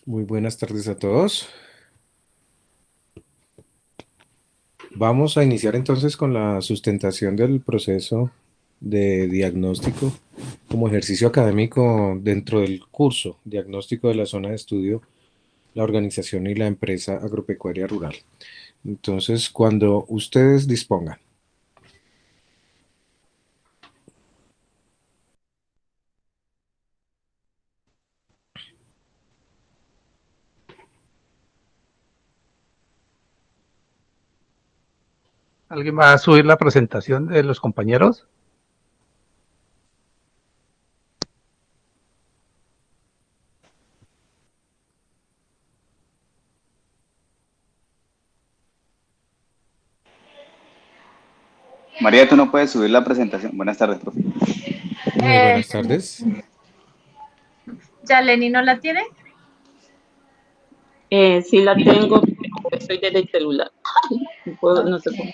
Muy buenas tardes a todos. Vamos a iniciar entonces con la sustentación del proceso de diagnóstico como ejercicio académico dentro del curso Diagnóstico de la zona de estudio, la organización y la empresa agropecuaria rural. Entonces, cuando ustedes dispongan. ¿Alguien va a subir la presentación de los compañeros? María, tú no puedes subir la presentación. Buenas tardes, profe. Muy buenas tardes. ¿Ya Lenny no la tiene? Sí la tengo, pero estoy desde el celular. No sé cómo.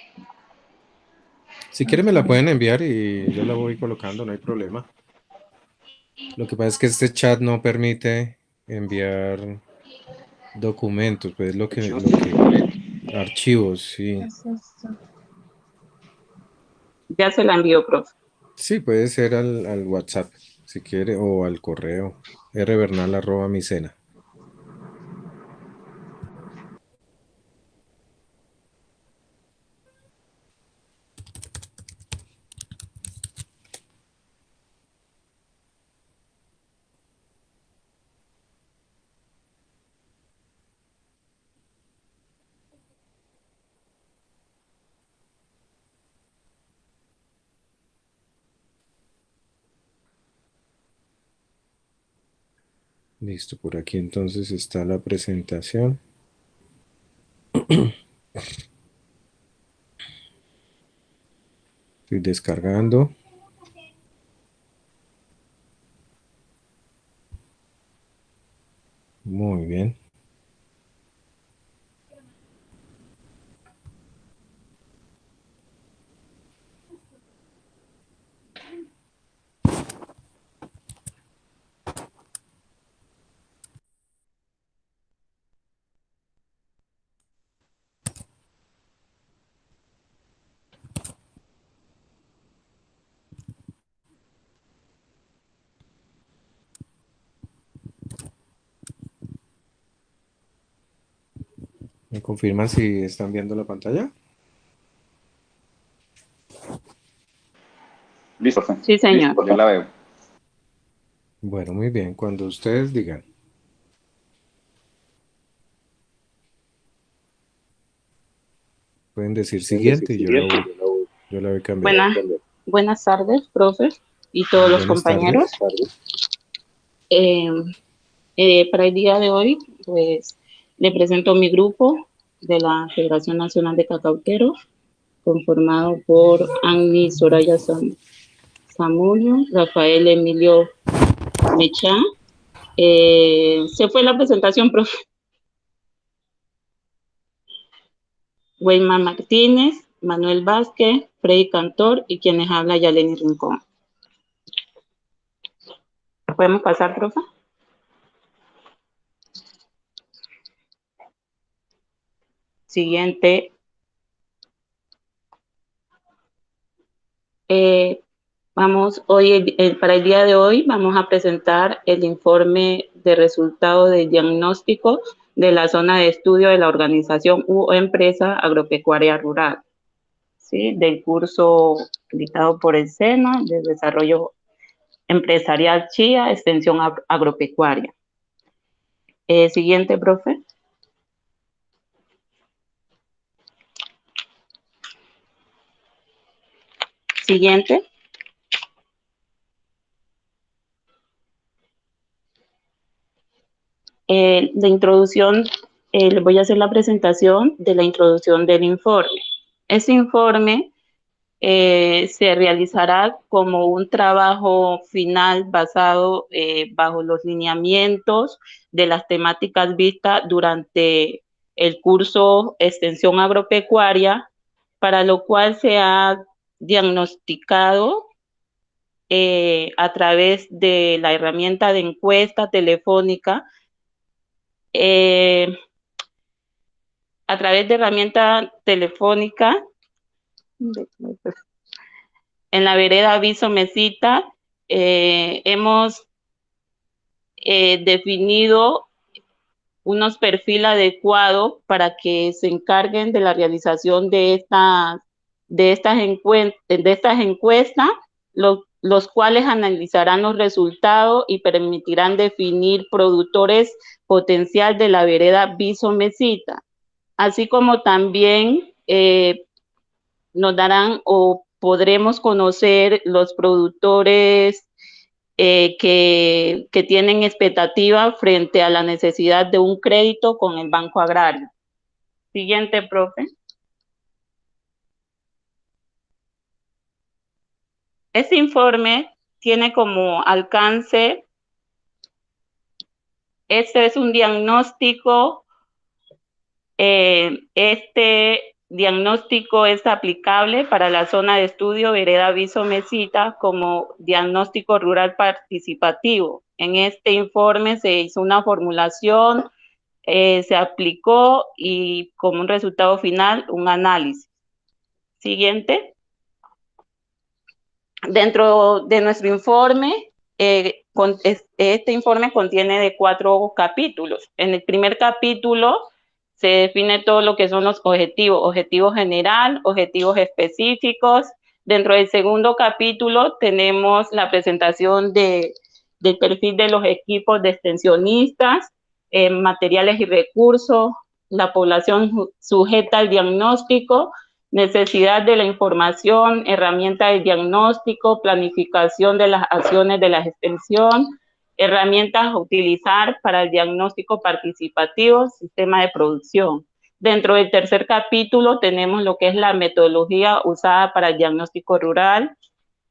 Si quieren me la pueden enviar y yo la voy colocando, no hay problema. Lo que pasa es que este chat no permite enviar documentos, pues archivos, ¿Qué sí. es esto? Ya se la envió, profe. Sí, puede ser al WhatsApp, si quiere, o al correo, rbernal@micena. Listo, por aquí entonces está la presentación. Estoy descargando. Muy bien. ¿Me confirman si están viendo la pantalla? Listo, profe. Sí, señor. Yo la veo. Bueno, muy bien. Cuando ustedes digan. Pueden decir siguiente y yo la voy cambiando. Buenas, buenas tardes, profe, y todos Muy los buenas compañeros. tardes. Eh, para el día de hoy, pues, le presento mi grupo de la Federación Nacional de Cacauteros, conformado por Annie Soraya Zamudio, Rafael Emilio Mechá. Se fue la presentación, profe. Weimar Martínez, Manuel Vázquez, Freddy Cantor y quienes habla Yaleni Rincón. ¿Podemos pasar, profe? Siguiente. Para el día de hoy vamos a presentar el informe de resultado de diagnóstico de la zona de estudio de la organización u empresa agropecuaria rural, ¿sí? Del curso dictado por el SENA de Desarrollo Empresarial Chía, Extensión Agropecuaria. Siguiente, profe. Siguiente. La introducción, les voy a hacer la presentación de la introducción del informe. Ese informe se realizará como un trabajo final basado bajo los lineamientos de las temáticas vistas durante el curso Extensión Agropecuaria, para lo cual se ha diagnosticado a través de la herramienta de encuesta telefónica a través de herramienta telefónica, en la vereda Aviso Mesita, hemos definido unos perfiles adecuados para que se encarguen de la realización de estas encuestas, los cuales analizarán los resultados y permitirán definir productores potencial de la vereda Aviso Mesita, así como también nos darán o podremos conocer los productores que tienen expectativa frente a la necesidad de un crédito con el Banco Agrario. Siguiente, profe. Este informe tiene como alcance, este es un diagnóstico, este diagnóstico es aplicable para la zona de estudio Vereda Aviso Mesita como diagnóstico rural participativo. En este informe se hizo una formulación, se aplicó y como un resultado final, un análisis. Siguiente. Dentro de nuestro informe, este informe contiene de 4 capítulos. En el primer capítulo se define todo lo que son los objetivos general, objetivos específicos. Dentro del segundo capítulo tenemos la presentación del perfil de los equipos de extensionistas, materiales y recursos, la población sujeta al diagnóstico, necesidad de la información, herramienta de diagnóstico, planificación de las acciones de la extensión, herramientas a utilizar para el diagnóstico participativo, sistema de producción. Dentro del tercer capítulo tenemos lo que es la metodología usada para el diagnóstico rural.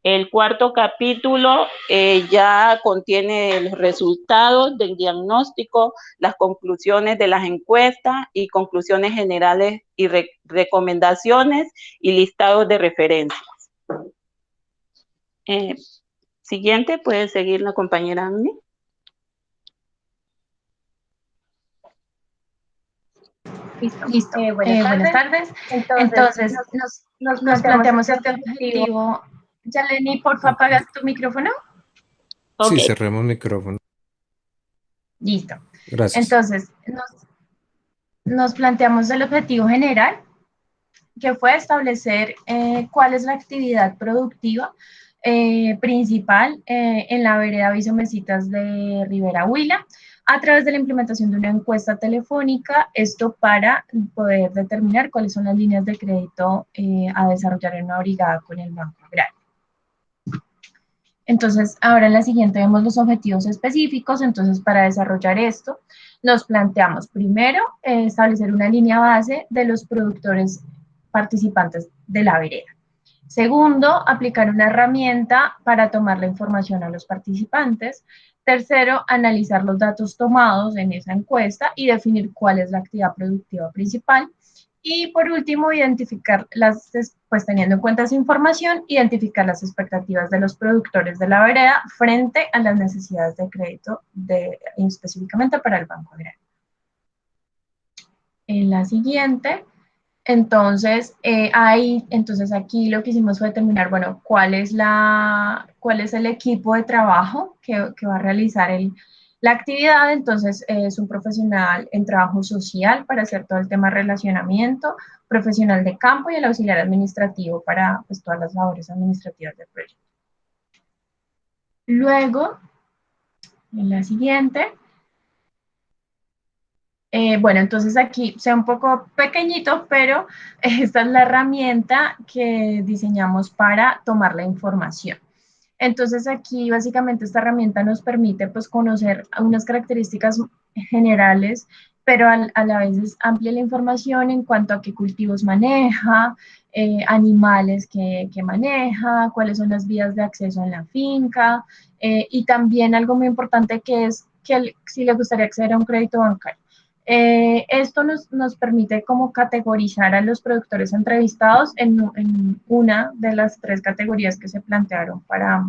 El cuarto capítulo ya contiene los resultados del diagnóstico, las conclusiones de las encuestas y conclusiones generales y recomendaciones y listados de referencias. Siguiente, puede seguir la compañera Annie. Listo. Buenas tardes. Entonces, nos planteamos este objetivo. Yaleni, porfa, apagas tu micrófono. Sí, Okay. cerremos micrófono. Listo. Gracias. Entonces, nos planteamos el objetivo general, que fue establecer cuál es la actividad productiva principal en la vereda Aviso Mesitas de Ribera Huila, a través de la implementación de una encuesta telefónica, esto para poder determinar cuáles son las líneas de crédito a desarrollar en una brigada con el Banco Agrario. Entonces, ahora en la siguiente vemos los objetivos específicos. Entonces, para desarrollar esto, nos planteamos primero establecer una línea base de los productores participantes de la vereda. Segundo, aplicar una herramienta para tomar la información a los participantes. Tercero, analizar los datos tomados en esa encuesta y definir cuál es la actividad productiva principal. Y por último, pues teniendo en cuenta esa información, identificar las expectativas de los productores de la vereda frente a las necesidades de crédito específicamente para el Banco Agrario. En la siguiente, entonces aquí lo que hicimos fue determinar, bueno, cuál es el equipo de trabajo que va a realizar la actividad. Entonces, es un profesional en trabajo social para hacer todo el tema de relacionamiento, profesional de campo y el auxiliar administrativo para pues, todas las labores administrativas del proyecto. Luego, en la siguiente, bueno, entonces aquí sea un poco pequeñito, pero esta es la herramienta que diseñamos para tomar la información. Entonces aquí básicamente esta herramienta nos permite pues conocer unas características generales, pero a la vez es amplia la información en cuanto a qué cultivos maneja, animales que maneja, cuáles son las vías de acceso en la finca, y también algo muy importante que es que si le gustaría acceder a un crédito bancario. Esto nos permite como categorizar a los productores entrevistados en una de las 3 categorías que se plantearon para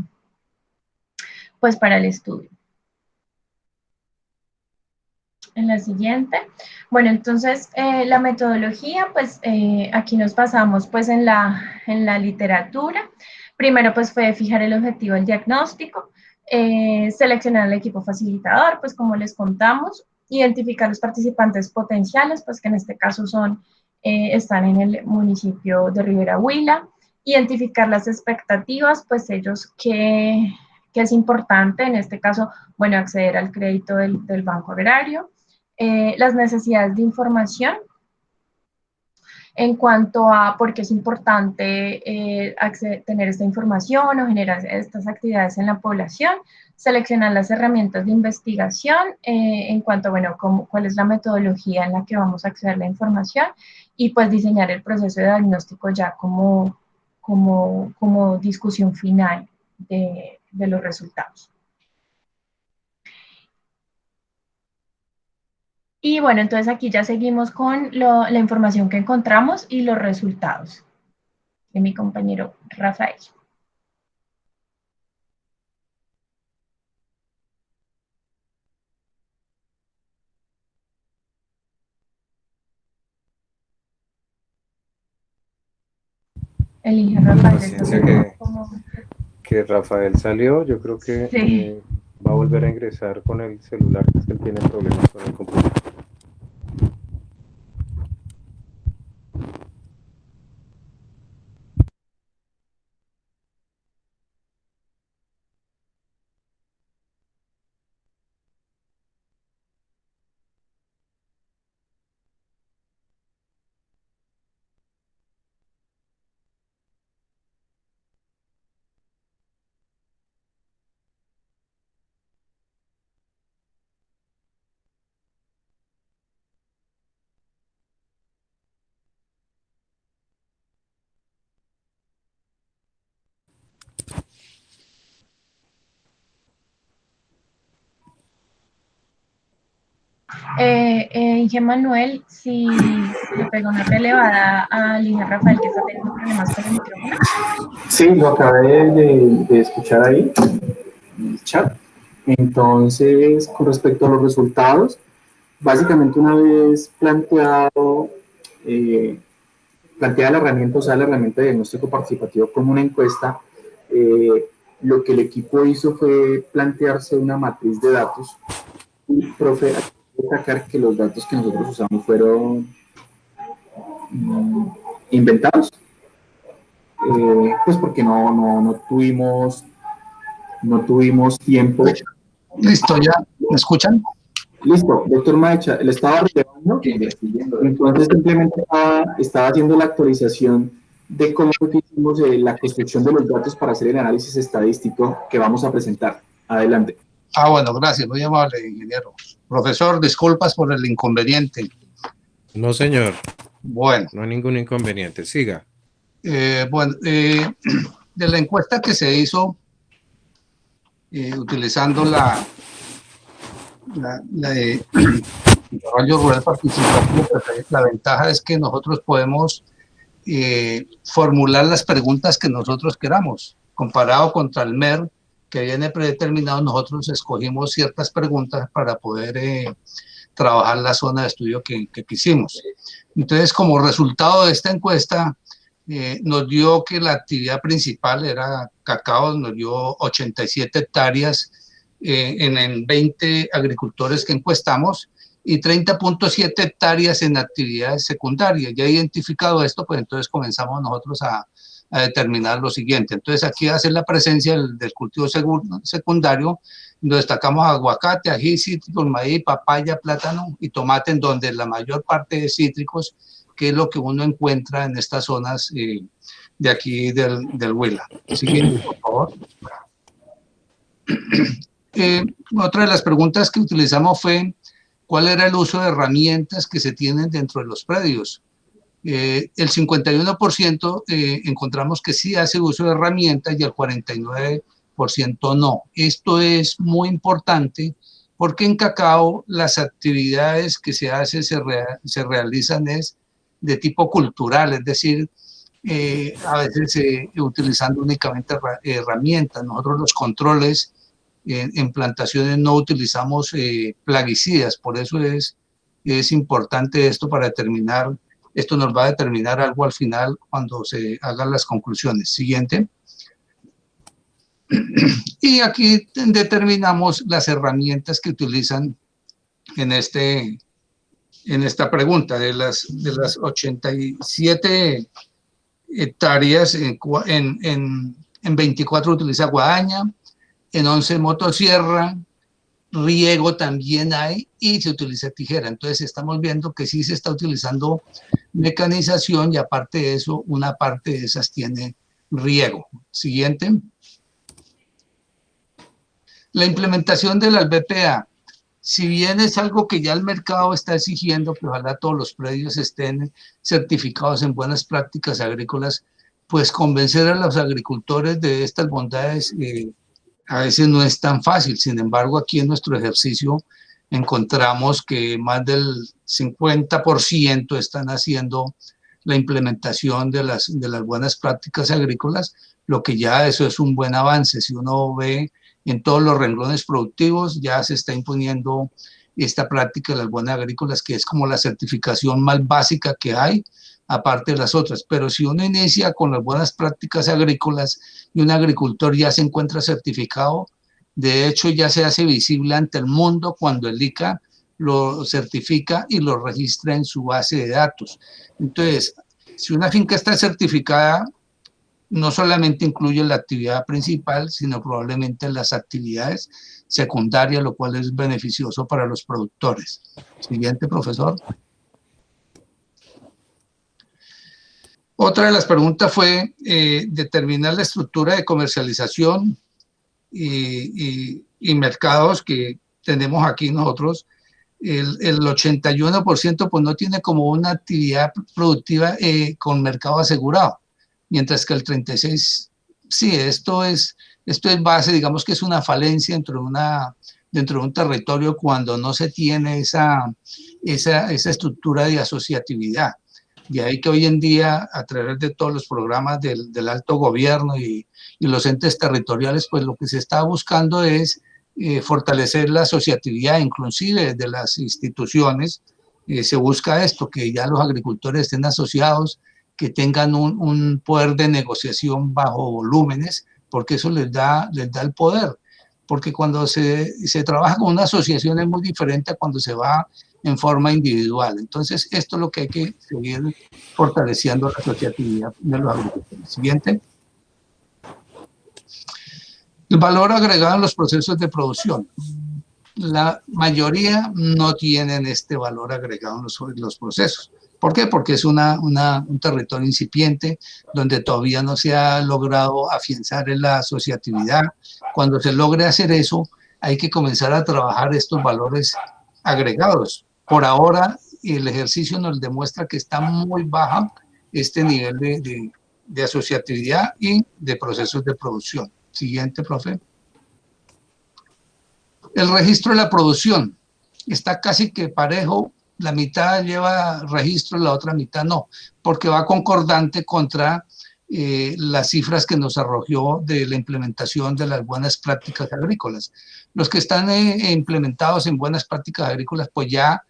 el estudio. En la siguiente. Bueno, entonces la metodología, pues aquí nos basamos pues en la literatura. Primero pues fue fijar el objetivo del diagnóstico, seleccionar el equipo facilitador, pues como les contamos, identificar los participantes potenciales, pues que en este caso están en el municipio de Ribera Huila, identificar las expectativas, pues ellos que es importante, en este caso, bueno, acceder al crédito del Banco Agrario, las necesidades de información en cuanto a por qué es importante tener esta información o generar estas actividades en la población, seleccionar las herramientas de investigación en cuanto a, bueno, cuál es la metodología en la que vamos a acceder a la información y pues diseñar el proceso de diagnóstico ya como discusión final de los resultados. Y bueno, entonces aquí ya seguimos con la información que encontramos y los resultados de mi compañero Rafael. Elige Rafael. Paciencia que Rafael salió, yo creo que Sí. va a volver a ingresar con el celular, que es que él tiene problemas con el computador. Inge Manuel, si le pega una relevada a Inge Rafael, que está teniendo problemas con el micrófono. Sí, lo acabé de escuchar ahí en el chat. Entonces, con respecto a los resultados, básicamente una vez planteada la herramienta, o sea, la herramienta de diagnóstico participativo como una encuesta, lo que el equipo hizo fue plantearse una matriz de datos. Y, profe, hay que destacar que los datos que nosotros usamos fueron inventados, pues porque no tuvimos tiempo. Listo, ya. ¿Me escuchan? Listo, doctor Maecha, le estaba relevando, entonces simplemente estaba haciendo la actualización de cómo hicimos la construcción de los datos para hacer el análisis estadístico que vamos a presentar. Adelante. Bueno, gracias, muy amable, ingeniero. Profesor, disculpas por el inconveniente. No, señor. Bueno. No hay ningún inconveniente. Siga. De la encuesta que se hizo utilizando la desarrollo rural participativo, la ventaja es que nosotros podemos formular las preguntas que nosotros queramos. Comparado contra el MER, que viene predeterminado, nosotros escogimos ciertas preguntas para poder trabajar la zona de estudio que quisimos. Entonces, como resultado de esta encuesta, nos dio que la actividad principal era cacao, nos dio 87 hectáreas en 20 agricultores que encuestamos y 30.7 hectáreas en actividades secundarias. Ya identificado esto, pues entonces comenzamos nosotros a determinar lo siguiente. Entonces aquí hace la presencia del cultivo secundario, donde destacamos aguacate, ají, cítricos, maíz, papaya, plátano y tomate, en donde la mayor parte de cítricos, que es lo que uno encuentra en estas zonas de aquí del Huila. Siguiente, por favor. Otra de las preguntas que utilizamos fue cuál era el uso de herramientas que se tienen dentro de los predios. El 51% encontramos que sí hace uso de herramientas y el 49% no. Esto es muy importante porque en cacao las actividades que se hacen se realizan es de tipo cultural, es decir, a veces utilizando únicamente herramientas. Nosotros los controles en plantaciones no utilizamos plaguicidas, por eso es importante esto para determinar, esto nos va a determinar algo al final cuando se hagan las conclusiones. Siguiente. Y aquí determinamos las herramientas que utilizan en esta pregunta. De las 87 hectáreas, en 24 utiliza guadaña, en 11 motosierra, riego también hay y se utiliza tijera. Entonces estamos viendo que sí se está utilizando mecanización y aparte de eso, una parte de esas tiene riego. Siguiente. La implementación de las BPA. Si bien es algo que ya el mercado está exigiendo, que ojalá todos los predios estén certificados en buenas prácticas agrícolas, pues convencer a los agricultores de estas bondades a veces no es tan fácil. Sin embargo, aquí en nuestro ejercicio encontramos que más del 50% están haciendo la implementación de las buenas prácticas agrícolas, lo que ya eso es un buen avance. Si uno ve en todos los renglones productivos, ya se está imponiendo esta práctica de las buenas agrícolas, que es como la certificación más básica que hay, aparte de las otras. Pero si uno inicia con las buenas prácticas agrícolas y un agricultor ya se encuentra certificado, de hecho ya se hace visible ante el mundo cuando el ICA lo certifica y lo registra en su base de datos. Entonces, si una finca está certificada, no solamente incluye la actividad principal, sino probablemente las actividades secundarias, lo cual es beneficioso para los productores. Siguiente, profesor. Otra de las preguntas fue determinar la estructura de comercialización y mercados que tenemos aquí nosotros. El 81% pues no tiene como una actividad productiva con mercado asegurado, mientras que el 36%, sí, esto es base, digamos que es una falencia dentro de un territorio cuando no se tiene esa estructura de asociatividad. De ahí que hoy en día, a través de todos los programas del alto gobierno y los entes territoriales, pues lo que se está buscando es fortalecer la asociatividad, inclusive de las instituciones. Se busca esto, que ya los agricultores estén asociados, que tengan un poder de negociación bajo volúmenes, porque eso les da el poder. Porque cuando se trabaja con una asociación es muy diferente a cuando se va en forma individual. Entonces, esto es lo que hay que seguir fortaleciendo la asociatividad de los agricultores. Siguiente. El valor agregado en los procesos de producción. La mayoría no tienen este valor agregado en los procesos. ¿Por qué? Porque es un territorio incipiente donde todavía no se ha logrado afianzar en la asociatividad. Cuando se logre hacer eso, hay que comenzar a trabajar estos valores agregados. Por ahora, el ejercicio nos demuestra que está muy baja este nivel de asociatividad y de procesos de producción. Siguiente, profe. El registro de la producción está casi que parejo. La mitad lleva registro, la otra mitad no, porque va concordante contra las cifras que nos arrojó de la implementación de las buenas prácticas agrícolas. Los que están implementados en buenas prácticas agrícolas, pues ya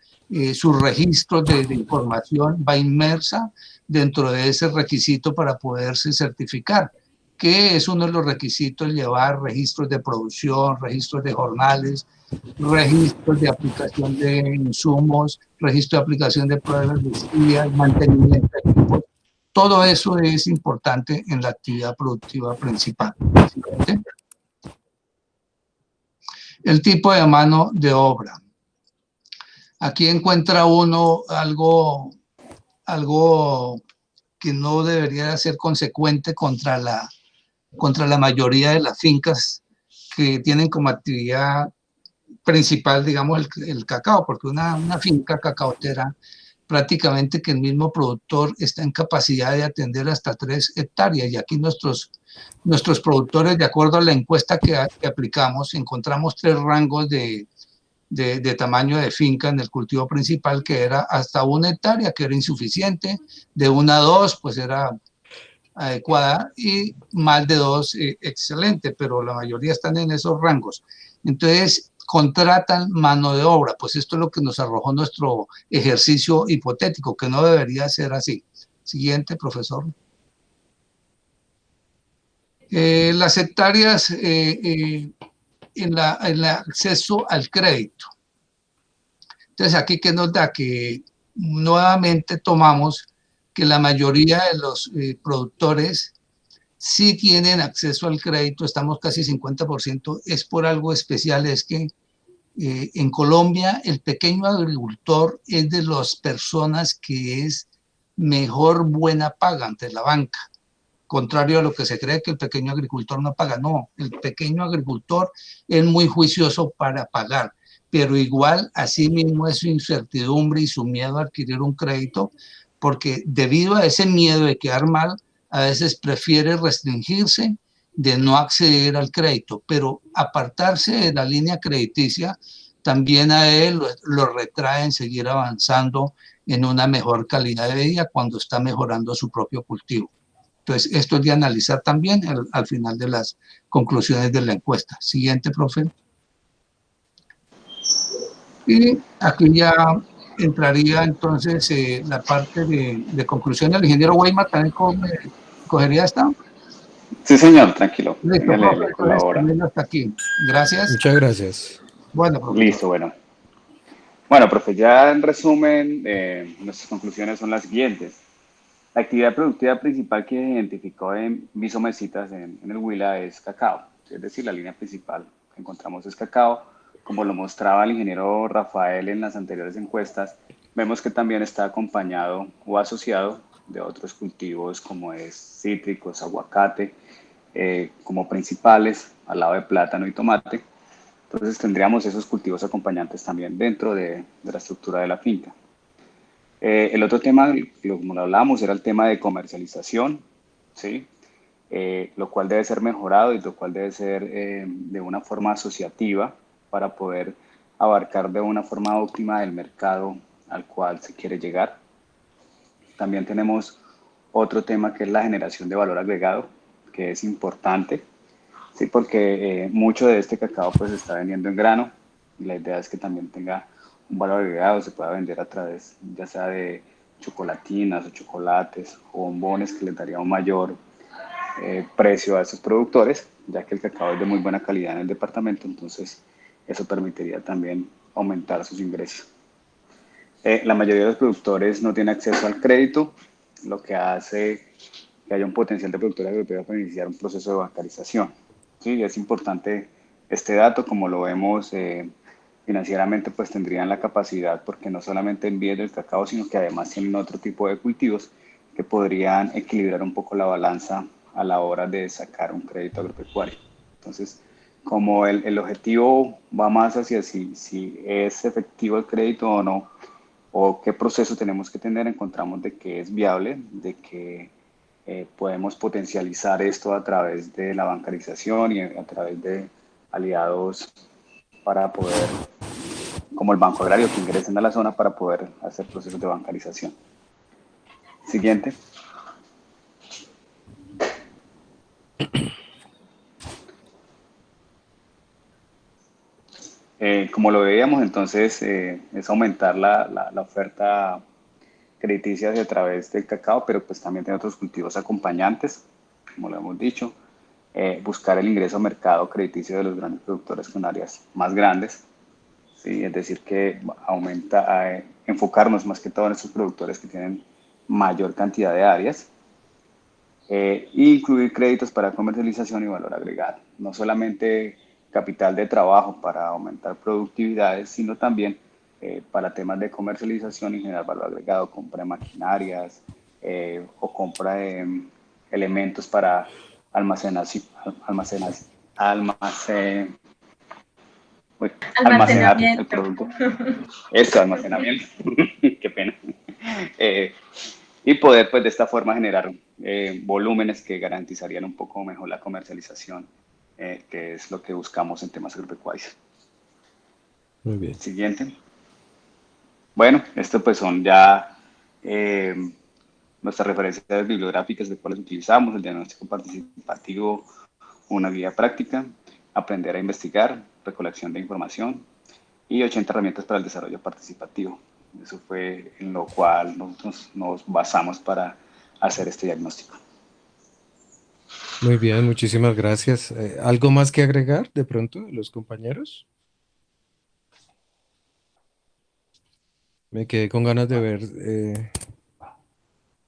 su registro de información va inmersa dentro de ese requisito para poderse certificar, que es uno de los requisitos, llevar registros de producción, registros de jornales, registros de aplicación de insumos, registro de aplicación de pruebas de espía, mantenimiento de equipos. Todo eso es importante en la actividad productiva principal. El tipo de mano de obra. Aquí encuentra uno algo que no debería ser consecuente contra la mayoría de las fincas que tienen como actividad principal, digamos, el cacao, porque una finca cacaotera, prácticamente que el mismo productor está en capacidad de atender hasta 3 hectáreas, y aquí nuestros productores, de acuerdo a la encuesta que aplicamos, encontramos 3 rangos de tamaño de finca en el cultivo principal, que era hasta 1 hectárea, que era insuficiente, de 1 a 2, pues era adecuada, y más de 2, excelente, pero la mayoría están en esos rangos. Entonces, contratan mano de obra. Pues esto es lo que nos arrojó nuestro ejercicio hipotético, que no debería ser así. Siguiente, profesor. Las hectáreas en el acceso al crédito. Entonces, aquí que nos da que nuevamente tomamos que la mayoría de los productores sí tienen acceso al crédito, estamos casi 50%, es por algo especial, es que en Colombia el pequeño agricultor es de las personas que es mejor buena paga ante la banca. Contrario a lo que se cree que el pequeño agricultor no paga, no, el pequeño agricultor es muy juicioso para pagar, pero igual así mismo es su incertidumbre y su miedo a adquirir un crédito, porque debido a ese miedo de quedar mal, a veces prefiere restringirse de no acceder al crédito, pero apartarse de la línea crediticia también a él lo retrae en seguir avanzando en una mejor calidad de vida cuando está mejorando su propio cultivo. Entonces, esto es de analizar también al final de las conclusiones de la encuesta. Siguiente, profe. Y aquí ya entraría entonces la parte de conclusión del ingeniero Weimar. ¿También cogería esta? Sí, señor, tranquilo. Listo, Venga, profe. le Entonces, colabora. termino hasta aquí. Gracias. Muchas gracias. Bueno, profesor. Listo, bueno. Bueno, profe, ya en resumen, nuestras conclusiones son las siguientes. La actividad productiva principal que identificó en Visomesitas en el Huila es cacao, es decir, la línea principal que encontramos es cacao. Como lo mostraba el ingeniero Rafael en las anteriores encuestas, vemos que también está acompañado o asociado de otros cultivos como es cítricos, aguacate, como principales, al lado de plátano y tomate. Entonces tendríamos esos cultivos acompañantes también dentro de la estructura de la finca. El otro tema, como lo hablábamos, era el tema de comercialización, ¿sí? Lo cual debe ser mejorado y lo cual debe ser de una forma asociativa para poder abarcar de una forma óptima el mercado al cual se quiere llegar. También tenemos otro tema que es la generación de valor agregado, que es importante, ¿sí? Porque mucho de este cacao pues se está vendiendo en grano y la idea es que también tenga un valor agregado, se pueda vender a través ya sea de chocolatinas o chocolates o bombones que les daría un mayor precio a esos productores, ya que el cacao es de muy buena calidad en el departamento, entonces eso permitiría también aumentar sus ingresos. La mayoría de los productores no tiene acceso al crédito, lo que hace que haya un potencial de productores europeos para iniciar un proceso de bancarización. Sí, es importante este dato, como lo vemos financieramente, pues tendrían la capacidad, porque no solamente envían el cacao, sino que además tienen otro tipo de cultivos que podrían equilibrar un poco la balanza a la hora de sacar un crédito agropecuario. Entonces, como el objetivo va más hacia si es efectivo el crédito o no, o qué proceso tenemos que tener, encontramos de que es viable, de que podemos potencializar esto a través de la bancarización y a través de aliados para poder, como el Banco Agrario, que ingresen a la zona para poder hacer procesos de bancarización. Siguiente. Como lo veíamos, entonces es aumentar la oferta crediticia a través del cacao, pero pues también tiene otros cultivos acompañantes, como lo hemos dicho. Buscar el ingreso a mercado crediticio de los grandes productores con áreas más grandes, ¿sí? Es decir, que aumenta, enfocarnos más que todo en estos productores que tienen mayor cantidad de áreas. E incluir créditos para comercialización y valor agregado, no solamente capital de trabajo para aumentar productividades, sino también para temas de comercialización y generar valor agregado, compra de maquinarias o compra de elementos para almacenar el Almacenamiento. producto. Eso, almacenamiento. Qué pena. Y poder, pues, de esta forma generar volúmenes que garantizarían un poco mejor la comercialización, que es lo que buscamos en temas agropecuarios. Muy bien. Siguiente. Bueno, esto pues son ya nuestras referencias bibliográficas de cuáles utilizamos, el diagnóstico participativo, una guía práctica, aprender a investigar, recolección de información y 80 herramientas para el desarrollo participativo. Eso fue en lo cual nosotros nos basamos para hacer este diagnóstico. Muy bien, muchísimas gracias. ¿Algo más que agregar de pronto de los compañeros? Me quedé con ganas de ver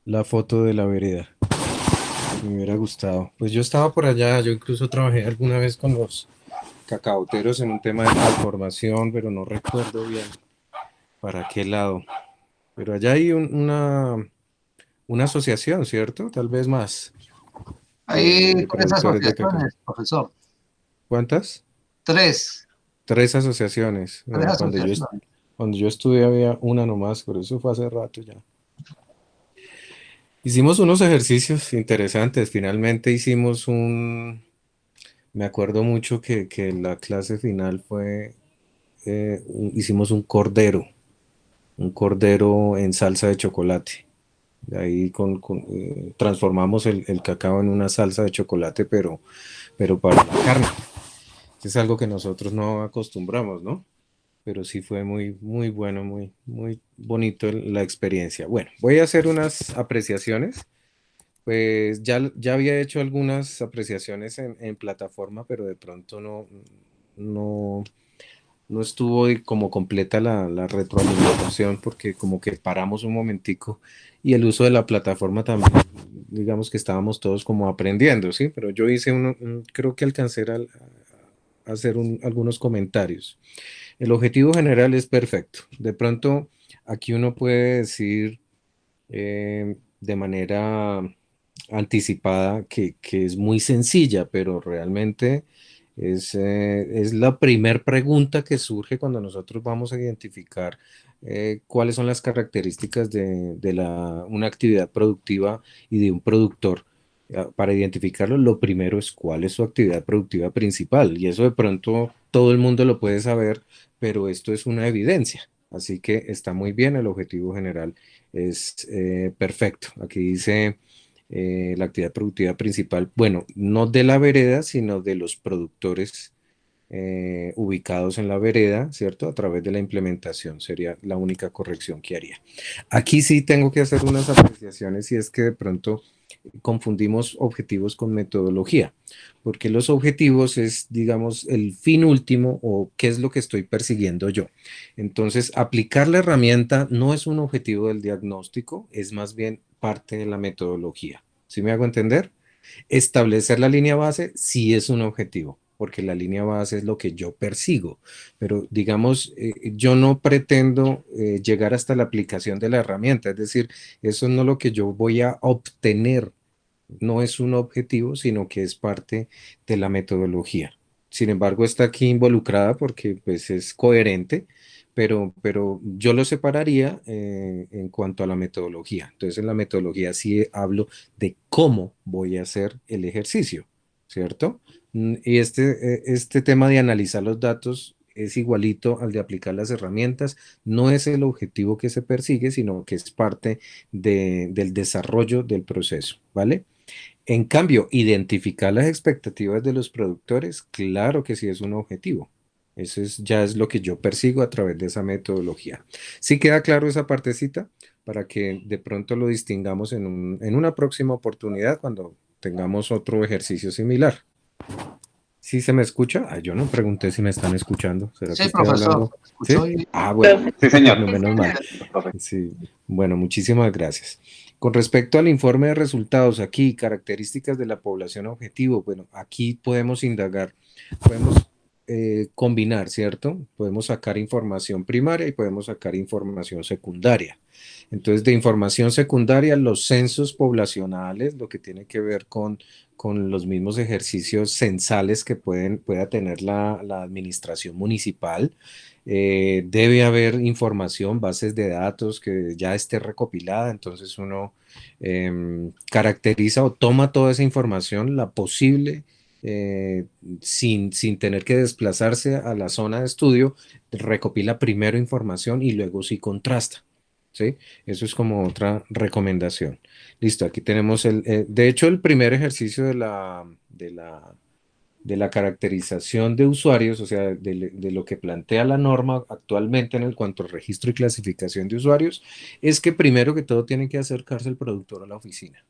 la foto de la vereda. Me hubiera gustado. Pues yo estaba por allá, yo incluso trabajé alguna vez con los cacaoteros en un tema de transformación, pero no recuerdo bien para qué lado. Pero allá hay una asociación, ¿cierto? Tal vez más Hay de 3 productores de cacao. asociaciones, profesor. ¿Cuántas? 3 Tres asociaciones. asociaciones. Cuando yo estudié había una nomás, pero eso fue hace rato ya. Hicimos unos ejercicios interesantes. Finalmente hicimos me acuerdo mucho que la clase final fue, hicimos un cordero en salsa de chocolate. De ahí transformamos el cacao en una salsa de chocolate, pero para la carne. Es algo que nosotros no acostumbramos, ¿no? Pero sí fue muy, muy bueno, muy, muy bonito la experiencia. Bueno, voy a hacer unas apreciaciones. Pues ya había hecho algunas apreciaciones en plataforma, pero de pronto no, no estuvo como completa la retroalimentación porque como que paramos un momentico y el uso de la plataforma también, digamos que estábamos todos como aprendiendo, ¿sí? Pero yo hice creo que alcancé a hacer algunos comentarios. El objetivo general es perfecto. De pronto aquí uno puede decir de manera anticipada que es muy sencilla, pero realmente es la primer pregunta que surge cuando nosotros vamos a identificar cuáles son las características de una actividad productiva y de un productor. Para identificarlo, lo primero es cuál es su actividad productiva principal, y eso de pronto todo el mundo lo puede saber, pero esto es una evidencia. Así que está muy bien, el objetivo general es perfecto. Aquí dice la actividad productiva principal, bueno, no de la vereda, sino de los productores ubicados en la vereda, ¿cierto? A través de la implementación sería la única corrección que haría. Aquí sí tengo que hacer unas apreciaciones y es que de pronto confundimos objetivos con metodología, porque los objetivos es, digamos, el fin último o qué es lo que estoy persiguiendo yo. Entonces, aplicar la herramienta no es un objetivo del diagnóstico, es más bien parte de la metodología. ¿Sí me hago entender? Establecer la línea base sí es un objetivo, porque la línea base es lo que yo persigo, pero digamos, yo no pretendo llegar hasta la aplicación de la herramienta, es decir, eso no es lo que yo voy a obtener, no es un objetivo, sino que es parte de la metodología. Sin embargo, está aquí involucrada porque pues es coherente, pero yo lo separaría en cuanto a la metodología. Entonces, en la metodología sí hablo de cómo voy a hacer el ejercicio, ¿cierto? Y este tema de analizar los datos es igualito al de aplicar las herramientas. No es el objetivo que se persigue, sino que es parte del desarrollo del proceso, ¿vale? En cambio, identificar las expectativas de los productores, claro que sí es un objetivo. Ya es lo que yo persigo a través de esa metodología. ¿Sí queda claro esa partecita? Para que de pronto lo distingamos en una próxima oportunidad cuando tengamos otro ejercicio similar. ¿Sí se me escucha? Ah, yo no pregunté si me están escuchando. ¿Será que Sí, estoy profesor. hablando? ¿Sí? Escuchó y Ah, bueno. Sí, señor. Bueno, menos mal. Profe. Sí, bueno, muchísimas gracias. Con respecto al informe de resultados, aquí, características de la población objetivo, bueno, aquí podemos indagar, podemos combinar, ¿cierto? Podemos sacar información primaria y podemos sacar información secundaria. Entonces, de información secundaria, los censos poblacionales, lo que tiene que ver con los mismos ejercicios censales que pueda tener la administración municipal. Debe haber información, bases de datos que ya esté recopilada, entonces uno caracteriza o toma toda esa información, la posible, sin tener que desplazarse a la zona de estudio, recopila primero información y luego sí contrasta. ¿Sí? Eso es como otra recomendación. Listo, aquí tenemos de hecho, el primer ejercicio de la caracterización de usuarios, o sea, de lo que plantea la norma actualmente en cuanto al registro y clasificación de usuarios, es que primero que todo tiene que acercarse el productor a la oficina.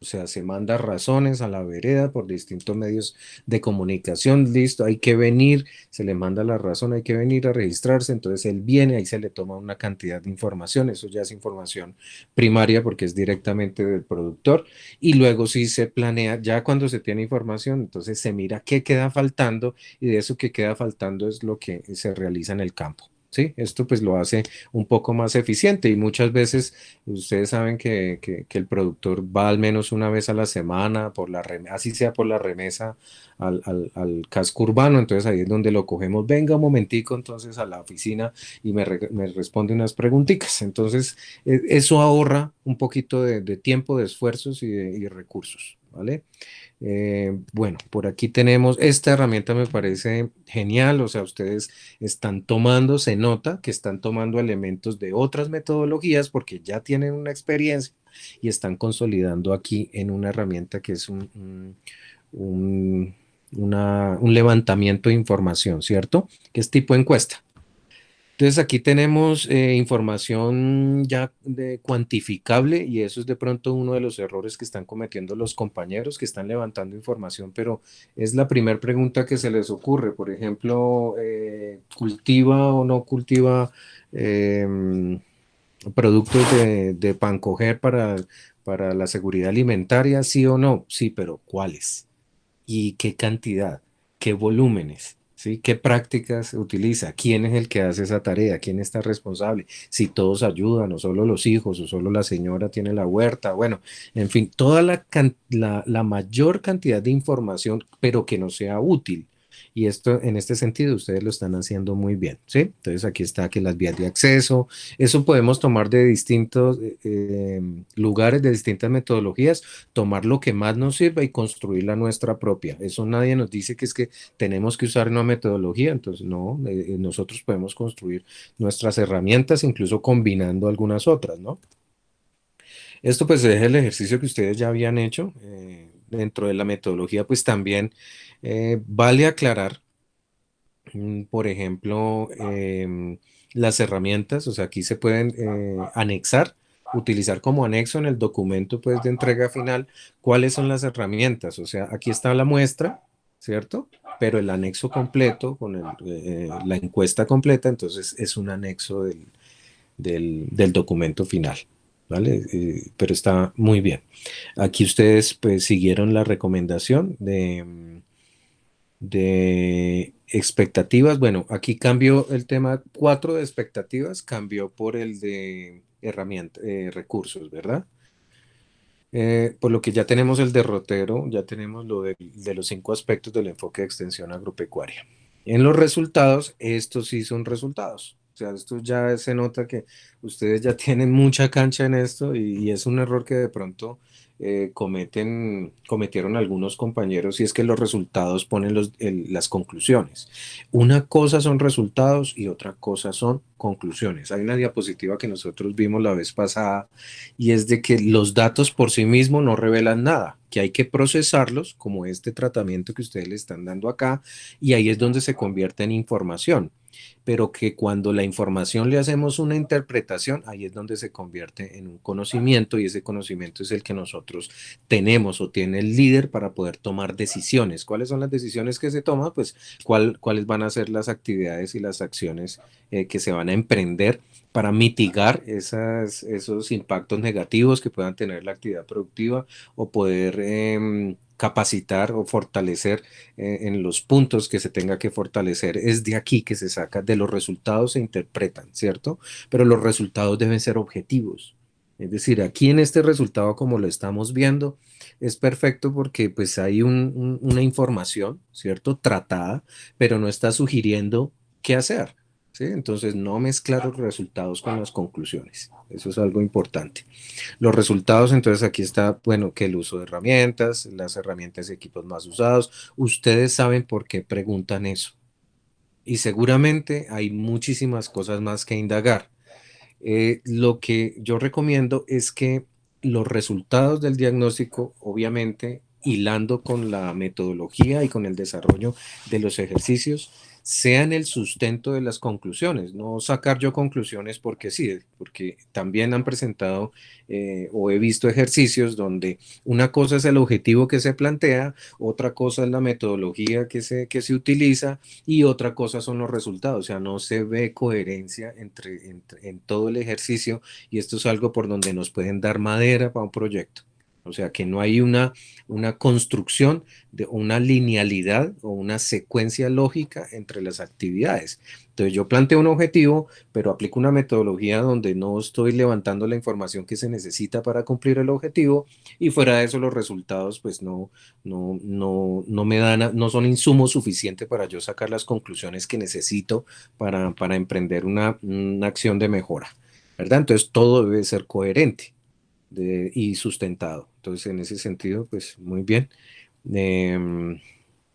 O sea, se manda razones a la vereda por distintos medios de comunicación, listo, hay que venir, se le manda la razón, hay que venir a registrarse, entonces él viene, ahí se le toma una cantidad de información, eso ya es información primaria porque es directamente del productor, y luego sí se planea, ya cuando se tiene información, entonces se mira qué queda faltando, y de eso que queda faltando es lo que se realiza en el campo. Sí, esto pues lo hace un poco más eficiente y muchas veces ustedes saben que el productor va al menos una vez a la semana, así sea por la remesa al casco urbano, entonces ahí es donde lo cogemos, venga un momentico entonces a la oficina y me responde unas preguntitas. Entonces eso ahorra un poquito de tiempo, de esfuerzos y recursos, ¿vale? Bueno, por aquí tenemos, esta herramienta me parece genial, o sea, ustedes están tomando, se nota que están tomando elementos de otras metodologías porque ya tienen una experiencia y están consolidando aquí en una herramienta que es un- un levantamiento de información, ¿cierto? Que es tipo encuesta. Entonces aquí tenemos información ya cuantificable y eso es de pronto uno de los errores que están cometiendo los compañeros que están levantando información, pero es la primera pregunta que se les ocurre. Por ejemplo, ¿cultiva o no cultiva productos de Pancoger para la seguridad alimentaria? ¿Sí o no? Sí, pero ¿cuáles? ¿Y qué cantidad? ¿Qué volúmenes? ¿Sí? ¿Qué prácticas utiliza? ¿Quién es el que hace esa tarea? ¿Quién está responsable? Si todos ayudan, o solo los hijos, o solo la señora tiene la huerta. Bueno, en fin, toda la mayor cantidad de información, pero que no sea útil. Y esto, en este sentido, ustedes lo están haciendo muy bien, ¿sí? Entonces aquí está que las vías de acceso, eso podemos tomar de distintos lugares, de distintas metodologías, tomar lo que más nos sirva y construir la nuestra propia. Eso nadie nos dice que es que tenemos que usar una metodología, entonces no, nosotros podemos construir nuestras herramientas, incluso combinando algunas otras, ¿no? Esto pues es el ejercicio que ustedes ya habían hecho. Dentro de la metodología pues también vale aclarar, por ejemplo, las herramientas, o sea, aquí se pueden anexar, utilizar como anexo en el documento pues de entrega final, cuáles son las herramientas. O sea, aquí está la muestra, ¿cierto? Pero el anexo completo con la encuesta completa, entonces es un anexo del documento final. ¿Vale? Pero está muy bien. Aquí ustedes pues siguieron la recomendación de expectativas. Bueno, aquí cambió el tema 4 de expectativas, cambió por el de herramientas, recursos, ¿verdad? Por lo que ya tenemos el derrotero, ya tenemos lo de los 5 aspectos del enfoque de extensión agropecuaria. En los resultados, estos sí son resultados. O sea, esto ya se nota que ustedes ya tienen mucha cancha en esto y es un error que de pronto cometieron algunos compañeros y es que los resultados ponen las conclusiones. Una cosa son resultados y otra cosa son conclusiones. Hay una diapositiva que nosotros vimos la vez pasada y es de que los datos por sí mismos no revelan nada, que hay que procesarlos como este tratamiento que ustedes le están dando acá y ahí es donde se convierte en información, pero que cuando la información le hacemos una interpretación, ahí es donde se convierte en un conocimiento y ese conocimiento es el que nosotros tenemos o tiene el líder para poder tomar decisiones. ¿Cuáles son las decisiones que se toman? Pues cuáles van a ser las actividades y las acciones que se van a emprender para mitigar esos impactos negativos que puedan tener la actividad productiva o poder capacitar o fortalecer en los puntos que se tenga que fortalecer. Es de aquí que se saca, de los resultados se interpretan, ¿cierto? Pero los resultados deben ser objetivos. Es decir, aquí en este resultado, como lo estamos viendo, es perfecto porque pues hay una información, ¿cierto? Tratada, pero no está sugiriendo qué hacer. ¿Sí? Entonces, no mezclar los resultados con las conclusiones. Eso es algo importante. Los resultados, entonces aquí está, bueno, que el uso de herramientas, las herramientas y equipos más usados. Ustedes saben por qué preguntan eso. Y seguramente hay muchísimas cosas más que indagar. Lo que yo recomiendo es que los resultados del diagnóstico, obviamente, hilando con la metodología y con el desarrollo de los ejercicios, sean el sustento de las conclusiones, no sacar yo conclusiones porque sí, porque también han presentado o he visto ejercicios donde una cosa es el objetivo que se plantea, otra cosa es la metodología que se utiliza y otra cosa son los resultados, o sea, no se ve coherencia en todo el ejercicio y esto es algo por donde nos pueden dar madera para un proyecto. O sea, que no hay una construcción de una linealidad o una secuencia lógica entre las actividades. Entonces yo planteo un objetivo, pero aplico una metodología donde no estoy levantando la información que se necesita para cumplir el objetivo y fuera de eso los resultados pues no me dan, no son insumos suficientes para yo sacar las conclusiones que necesito para emprender una acción de mejora, ¿verdad? Entonces todo debe ser coherente y sustentado. Entonces, en ese sentido, pues muy bien. Em,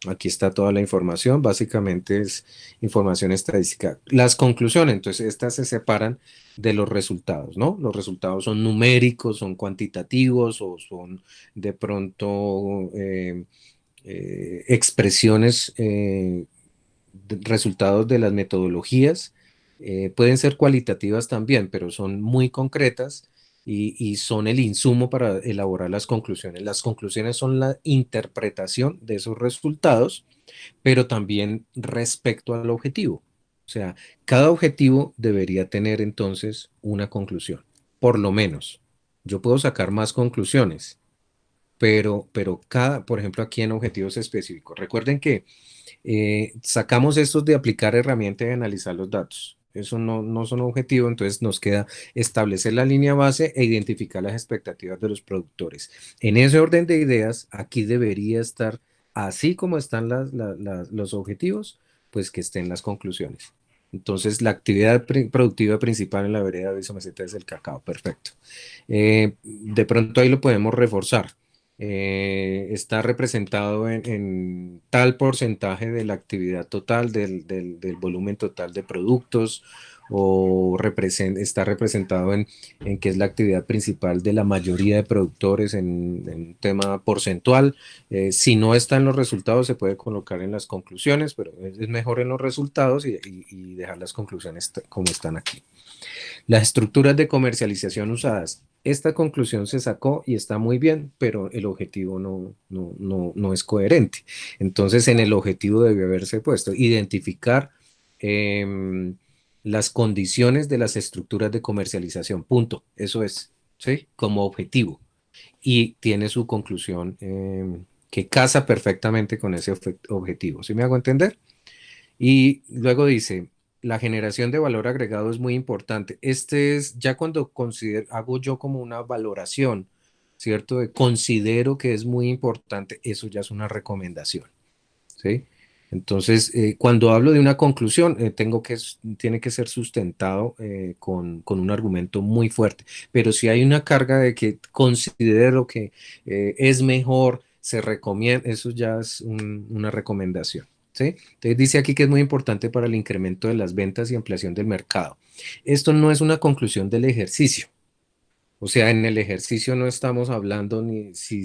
Aquí está toda la información. Básicamente es información estadística. Las conclusiones, entonces, estas se separan de los resultados, ¿no? Los resultados son numéricos, son cuantitativos o son de pronto expresiones, resultados de las metodologías. Pueden ser cualitativas también, pero son muy concretas y son el insumo para elaborar las conclusiones. Las conclusiones son la interpretación de esos resultados, pero también respecto al objetivo. O sea, cada objetivo debería tener entonces una conclusión, por lo menos. Yo puedo sacar más conclusiones, pero cada, por ejemplo, aquí en objetivos específicos. Recuerden que sacamos estos de aplicar herramientas y analizar los datos. Eso no son objetivos, entonces nos queda establecer la línea base e identificar las expectativas de los productores. En ese orden de ideas, aquí debería estar, así como están los objetivos, pues que estén las conclusiones. Entonces, la actividad productiva principal en la vereda de Someceta es el cacao. Perfecto. De pronto ahí lo podemos reforzar. Está representado en tal porcentaje de la actividad total, del volumen total de productos, o está representado en que es la actividad principal de la mayoría de productores en un tema porcentual. Si no está en los resultados, se puede colocar en las conclusiones, pero es mejor en los resultados y dejar las conclusiones como están aquí. Las estructuras de comercialización usadas. Esta conclusión se sacó y está muy bien, pero el objetivo no es coherente. Entonces, en el objetivo debe haberse puesto identificar las condiciones de las estructuras de comercialización. Punto. Eso es, ¿sí? Como objetivo. Y tiene su conclusión que casa perfectamente con ese objetivo. ¿Sí me hago entender? Y luego dice, la generación de valor agregado es muy importante. Este es ya cuando hago yo como una valoración, ¿cierto? Considero que es muy importante, eso ya es una recomendación, ¿sí? Entonces, cuando hablo de una conclusión, tiene que ser sustentado con un argumento muy fuerte. Pero si hay una carga de que considero que es mejor, se recomienda, eso ya es una recomendación. ¿Sí? Entonces dice aquí que es muy importante para el incremento de las ventas y ampliación del mercado. Esto no es una conclusión del ejercicio. O sea, en el ejercicio no estamos hablando ni si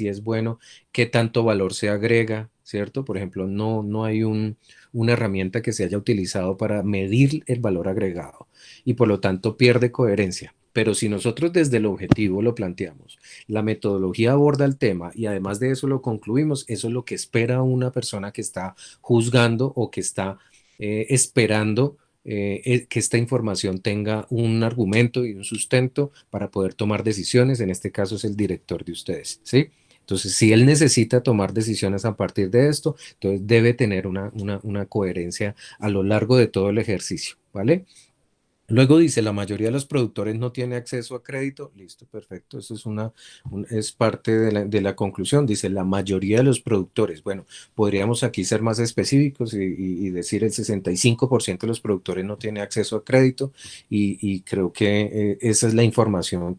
es bueno, qué tanto valor se agrega, ¿cierto? Por ejemplo, no hay una herramienta que se haya utilizado para medir el valor agregado y por lo tanto pierde coherencia. Pero si nosotros desde el objetivo lo planteamos, la metodología aborda el tema y además de eso lo concluimos, eso es lo que espera una persona que está juzgando o que está esperando que esta información tenga un argumento y un sustento para poder tomar decisiones. En este caso es el director de ustedes, ¿sí? Entonces, si él necesita tomar decisiones a partir de esto, entonces debe tener una coherencia a lo largo de todo el ejercicio, ¿vale? Luego dice, la mayoría de los productores no tiene acceso a crédito. Listo, perfecto. Eso es parte de la conclusión. Dice, la mayoría de los productores. Bueno, podríamos aquí ser más específicos y decir el 65% de los productores no tiene acceso a crédito y creo que esa es la información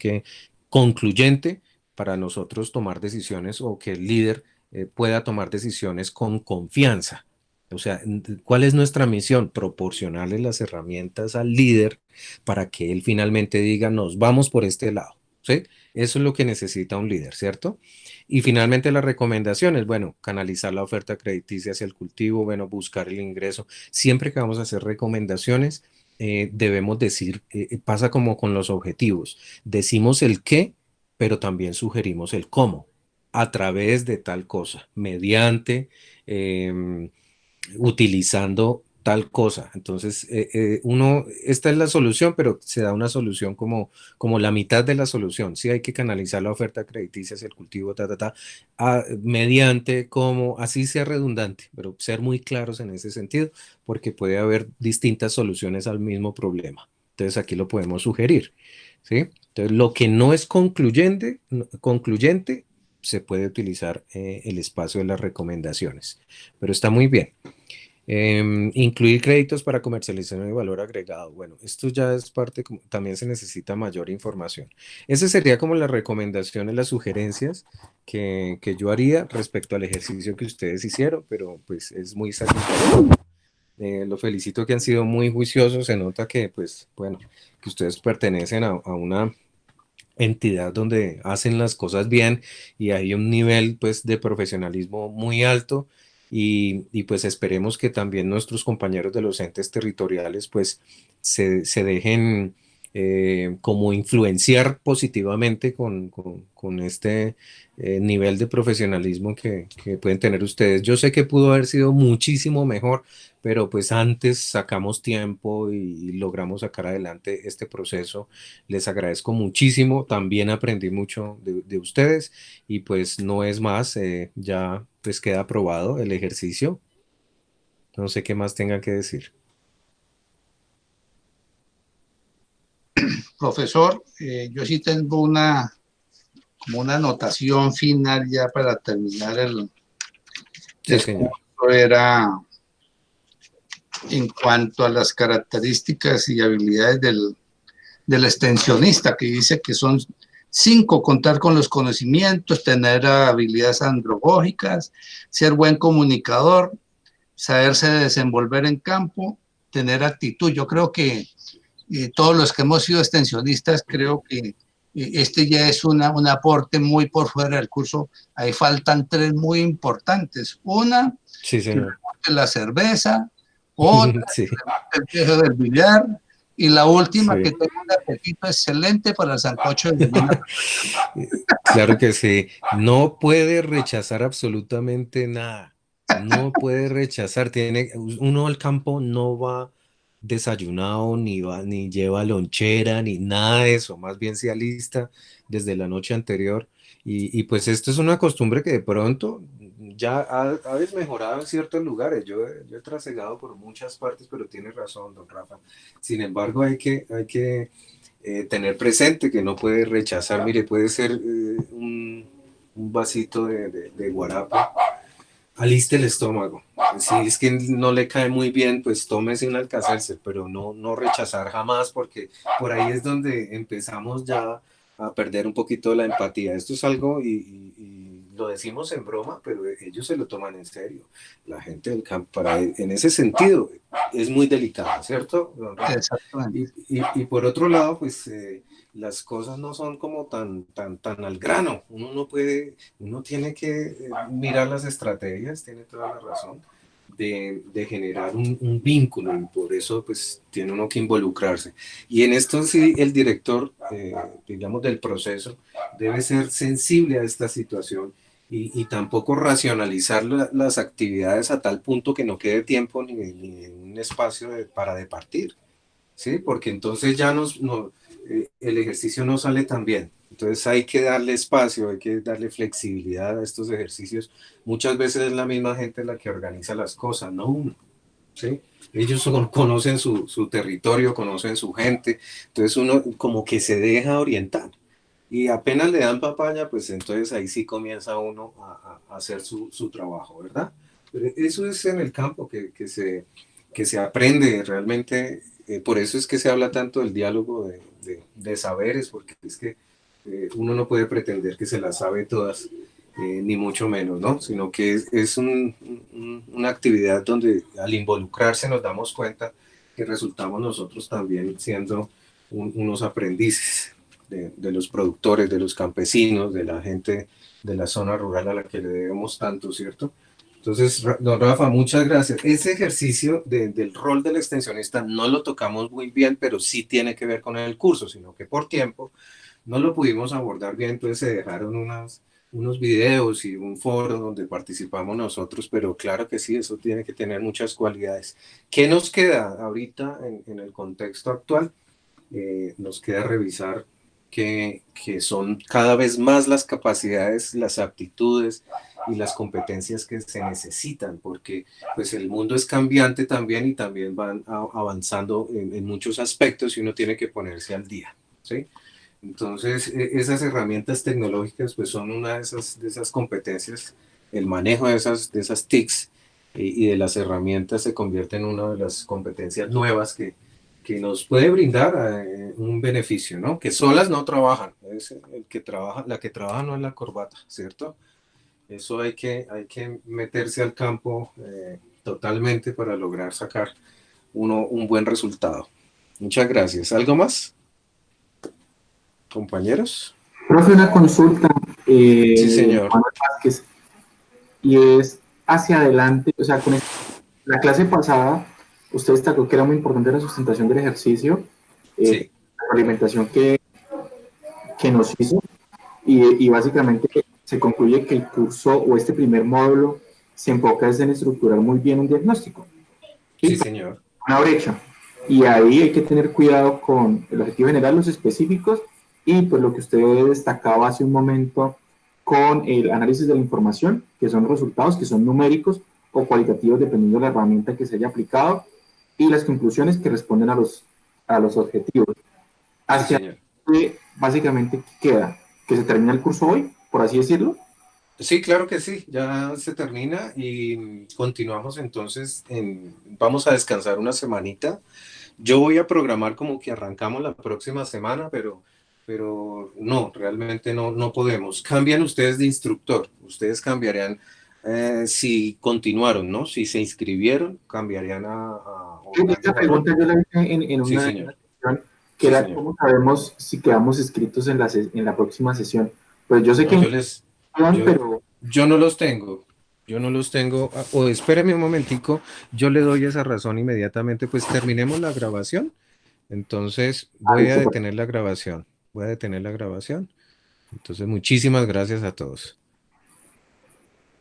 concluyente para nosotros tomar decisiones o que el líder pueda tomar decisiones con confianza. O sea, ¿cuál es nuestra misión? Proporcionarle las herramientas al líder para que él finalmente diga, nos vamos por este lado, ¿sí? Eso es lo que necesita un líder, ¿cierto? Y finalmente las recomendaciones, bueno, canalizar la oferta crediticia hacia el cultivo, bueno, buscar el ingreso. Siempre que vamos a hacer recomendaciones, debemos decir, pasa como con los objetivos, decimos el qué, pero también sugerimos el cómo, a través de tal cosa, mediante, em, utilizando tal cosa. Entonces, esta es la solución, pero se da una solución como la mitad de la solución. Sí hay que canalizar la oferta crediticia hacia el cultivo, mediante, como, así sea redundante, pero ser muy claros en ese sentido, porque puede haber distintas soluciones al mismo problema. Entonces, aquí lo podemos sugerir, ¿sí? Entonces, lo que no es concluyente se puede utilizar el espacio de las recomendaciones, pero está muy bien. Incluir créditos para comercialización de valor agregado. Bueno, esto ya es parte, también se necesita mayor información. Ese sería como las recomendaciones, las sugerencias que yo haría respecto al ejercicio que ustedes hicieron, pero pues es muy satisfactorio. Lo felicito que han sido muy juiciosos, se nota que pues bueno, que ustedes pertenecen a una entidad donde hacen las cosas bien y hay un nivel pues de profesionalismo muy alto y pues esperemos que también nuestros compañeros de los entes territoriales pues se dejen como influenciar positivamente con este nivel de profesionalismo que pueden tener ustedes. Yo sé que pudo haber sido muchísimo mejor, pero pues antes sacamos tiempo y logramos sacar adelante este proceso. Les agradezco muchísimo, también aprendí mucho de ustedes y pues no es más, ya pues queda aprobado el ejercicio. No sé qué más tengan que decir. Profesor, yo sí tengo como una anotación final ya para terminar Sí, el señor. curso. Era en cuanto a las características y habilidades del extensionista, que dice que son 5: contar con los conocimientos, tener habilidades androgógicas, ser buen comunicador, saberse desenvolver en campo, tener actitud. Yo creo que todos los que hemos sido extensionistas, creo que este ya es un aporte muy por fuera del curso. Ahí faltan 3 muy importantes. Una, Sí, que le señor. guste la cerveza; otra, Sí, el viejo del billar; y la última, sí. que tenga un apetito excelente para el sancocho de gallina. Claro que sí. No puede rechazar absolutamente nada. No puede rechazar. Uno al campo no va desayunado, ni lleva lonchera, ni nada de eso. Más bien se alista desde la noche anterior. Y pues esto es una costumbre que de pronto ya ha desmejorado en ciertos lugares. Yo he trasegado por muchas partes, pero tiene razón, don Rafa. Sin embargo, hay que tener presente que no puede rechazar. Mire, puede ser un vasito de guarapa. Aliste el estómago. Si es que no le cae muy bien, pues tómese un Alka-Seltzer, pero no rechazar jamás, porque por ahí es donde empezamos ya a perder un poquito la empatía. Esto es algo, y lo decimos en broma, pero ellos se lo toman en serio. La gente del campo, en ese sentido, es muy delicada, ¿cierto, don Rafa? Exactamente. Y por otro lado, pues las cosas no son como tan al grano. Uno tiene que mirar las estrategias, tiene toda la razón, de generar un vínculo, y por eso pues tiene uno que involucrarse. Y en esto sí el director, digamos, del proceso debe ser sensible a esta situación y tampoco racionalizar las actividades a tal punto que no quede tiempo ni un espacio para departir. ¿Sí? Porque entonces ya el ejercicio no sale tan bien. Entonces hay que darle espacio, hay que darle flexibilidad a estos ejercicios. Muchas veces es la misma gente la que organiza las cosas, no uno. ¿Sí? Ellos conocen su territorio, conocen su gente, entonces uno como que se deja orientar. Y apenas le dan papaya, pues entonces ahí sí comienza uno a hacer su trabajo, ¿verdad? Pero eso es en el campo que se aprende realmente. Por eso es que se habla tanto del diálogo de saberes, porque es que uno no puede pretender que se las sabe todas, ni mucho menos, ¿no? Sino que es una actividad donde al involucrarse nos damos cuenta que resultamos nosotros también siendo unos aprendices. de los productores, de los campesinos, de la gente de la zona rural a la que le debemos tanto, ¿cierto? Entonces, don Rafa, muchas gracias. Ese ejercicio del rol del extensionista no lo tocamos muy bien, pero sí tiene que ver con el curso, sino que por tiempo no lo pudimos abordar bien, entonces se dejaron unos videos y un foro donde participamos nosotros, pero claro que sí, eso tiene que tener muchas cualidades. ¿Qué nos queda ahorita en el contexto actual? Nos queda revisar que son cada vez más las capacidades, las aptitudes y las competencias que se necesitan, porque pues el mundo es cambiante también y también van avanzando en muchos aspectos y uno tiene que ponerse al día, ¿sí? Entonces, esas herramientas tecnológicas pues son una de esas competencias, el manejo de esas TICs y de las herramientas se convierte en una de las competencias nuevas que nos puede brindar un beneficio, ¿no? Que solas no trabajan, es el que trabaja, la que trabaja no es la corbata, ¿cierto? Eso hay que meterse al campo totalmente para lograr sacar un buen resultado. Muchas gracias. ¿Algo más, compañeros? Profe, una consulta, Sí, señor. Manuel Vázquez, y es hacia adelante, o sea, la clase pasada, usted destacó que era muy importante la sustentación del ejercicio, Sí, la alimentación que nos hizo, y básicamente se concluye que el curso o este primer módulo se enfoca en estructurar muy bien un diagnóstico, ¿sí? sí, señor. Una brecha. Y ahí hay que tener cuidado con el objetivo general, los específicos, y pues lo que usted destacaba hace un momento con el análisis de la información, que son resultados que son numéricos o cualitativos dependiendo de la herramienta que se haya aplicado, y las conclusiones que responden a los objetivos. Sí, Hacia señor. que básicamente queda, que se termina el curso hoy, por así decirlo. Sí, claro que sí, ya se termina y continuamos entonces, vamos a descansar una semanita. Yo voy a programar como que arrancamos la próxima semana, pero no, realmente no podemos. Cambian ustedes de instructor, ustedes cambiarían si continuaron, ¿no? Si se inscribieron, cambiarían a Esta horario pregunta yo la vi en Sí, una señor. sesión, que Sí, era señor. cómo sabemos si quedamos inscritos en en la próxima sesión. Pues yo sé No, que yo, pero yo no los tengo. Yo no los tengo. O espéreme un momentico, yo le doy esa razón inmediatamente. Pues terminemos la grabación. Entonces voy a listo, detener la grabación. Voy a detener la grabación. Entonces, muchísimas gracias a todos.